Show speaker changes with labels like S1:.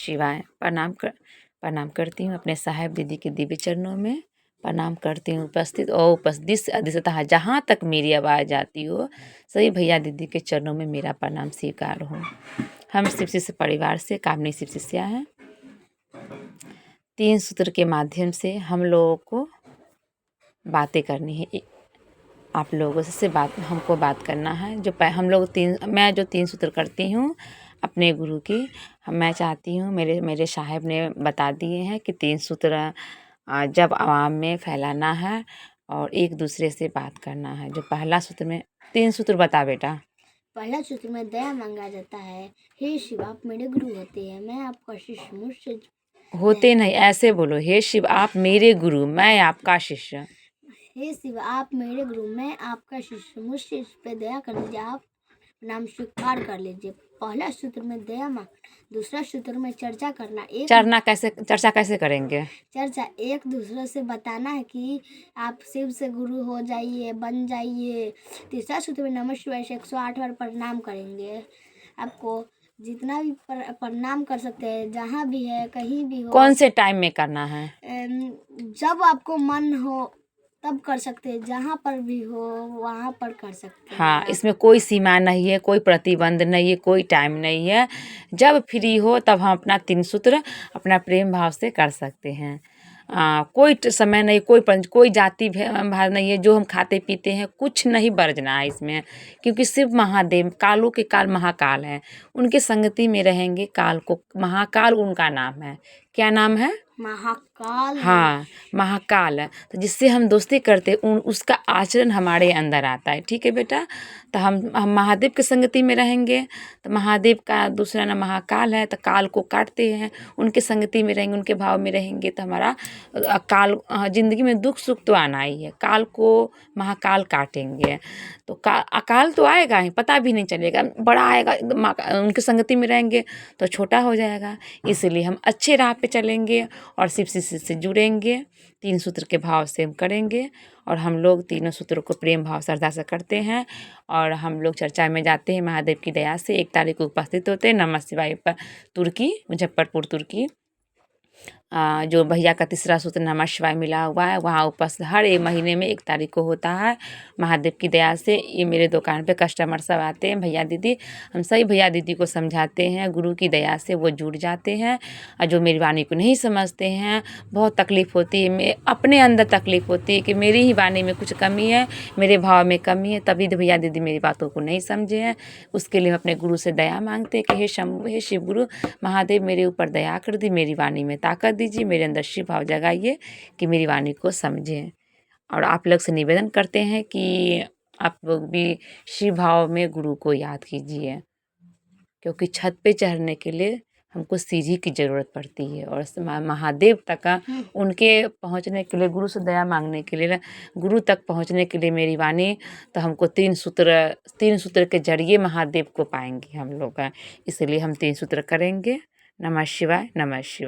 S1: शिवाय। प्रणाम करती हूँ अपने साहेब दीदी के दिव्य चरणों में, प्रणाम करती हूँ उपस्थित और उपस्थित अधिष्ठता जहाँ तक मेरी आवाज़ आती हो सभी भैया दीदी के चरणों में मेरा प्रणाम स्वीकार हो। हम शिव शिष्य परिवार से कामनी शिव शिष्या हैं। 3 सूत्र के माध्यम से हम लोगों को बातें करनी है। आप लोगों से हमको बात करना है। मैं जो 3 सूत्र करती हूँ अपने गुरु की, मैं चाहती हूँ मेरे साहब ने बता दिए हैं कि 3 सूत्र जब आवाम में फैलाना है और एक दूसरे से बात करना है। जो पहला सूत्र में 3 सूत्र बता बेटा।
S2: पहला सूत्र में दया मांगा जाता है। हे शिव आप मेरे गुरु होते हैं, मैं आपका शिष्य, मुझसे
S1: होते नहीं, ऐसे बोलो। हे शिव आप मेरे गुरु, मैं आपका शिष्य।
S2: हे शिव आप मेरे गुरु, मैं आपका शिष्य, मुझसे इस पे दया कर लीजिए, आप नाम स्वीकार कर लीजिए। पहला सूत्र में दया मांग, दूसरा सूत्र में चर्चा करना।
S1: चर्चा कैसे करेंगे?
S2: चर्चा एक दूसरे से बताना है कि आप शिव से गुरु हो जाइए, बन जाइए। तीसरा सूत्र में नमः शिवाय 108 बार प्रणाम करेंगे। आपको जितना भी प्रणाम कर सकते हैं, जहाँ भी है कहीं भी हो।
S1: कौन से टाइम में करना है?
S2: जब आपको मन हो तब कर सकते हैं, जहाँ पर भी हो वहाँ पर कर सकते हैं।
S1: हाँ, इसमें कोई सीमा नहीं है, कोई प्रतिबंध नहीं है, कोई टाइम नहीं है। जब फ्री हो तब हम अपना 3 सूत्र अपना प्रेम भाव से कर सकते हैं। कोई समय नहीं, कोई जाति भाव नहीं है। जो हम खाते पीते हैं कुछ नहीं बरजना है इसमें, क्योंकि शिव महादेव कालों के काल महाकाल हैं। उनके संगति में रहेंगे। काल को महाकाल उनका नाम है। क्या नाम है?
S2: महाकाल।
S1: हाँ, महाकाल। तो जिससे हम दोस्ती करते उसका आचरण हमारे अंदर आता है। ठीक है बेटा। तो हम महादेव की संगति में रहेंगे तो महादेव का दूसरा नाम महाकाल है। तो काल को काटते हैं, उनके संगति में रहेंगे, उनके भाव में रहेंगे तो हमारा जिंदगी में दुख सुख तो आना ही है। काल को महाकाल काटेंगे तो अकाल तो आएगा ही, पता भी नहीं चलेगा। बड़ा आएगा, उनकी संगति में रहेंगे तो छोटा हो जाएगा। इसलिए हम अच्छे राह पे चलेंगे और शिव शिष्य से जुड़ेंगे। 3 सूत्र के भाव से हम करेंगे और हम लोग तीनों सूत्रों को प्रेम भाव श्रद्धा से करते हैं। और हम लोग चर्चा में जाते हैं महादेव की दया से। 1 तारीख को उपस्थित होते हैं नमः शिवाय पर तुर्की, मुजफ्फरपुर तुर्की। जो भैया का तीसरा सूत्र नमः शिवाय मिला हुआ है वहाँ उपस्थित हर 1 महीने में 1 तारीख को होता है। महादेव की दया से ये मेरे दुकान पे कस्टमर सब आते हैं, भैया दीदी। हम सभी भैया दीदी को समझाते हैं, गुरु की दया से वो जुड़ जाते हैं। और जो मेरी वाणी को नहीं समझते हैं, बहुत तकलीफ़ होती है, अपने अंदर तकलीफ़ होती है कि मेरी ही वाणी में कुछ कमी है, मेरे भाव में कमी है, तभी तो भैया दीदी मेरी बातों को नहीं समझे हैं। उसके लिए हम अपने गुरु से दया मांगते हैं कि हे शंभु, हे शिव गुरु महादेव मेरे ऊपर दया कर दी, मेरी वाणी में ताकत दीजिए, मेरे अंदर शिव भाव जगाइए कि मेरी वाणी को समझें। और आप लोग से निवेदन करते हैं कि आप लोग भी शिव भाव में गुरु को याद कीजिए, क्योंकि छत पे चढ़ने के लिए हमको सीढ़ी की ज़रूरत पड़ती है और महादेव तक उनके पहुंचने के लिए, गुरु से दया मांगने के लिए, गुरु तक पहुंचने के लिए मेरी वाणी तो हमको 3 सूत्र के जरिए महादेव को पाएंगे हम लोग। इसलिए हम 3 सूत्र करेंगे। नमः शिवाय, नमः शिवाय।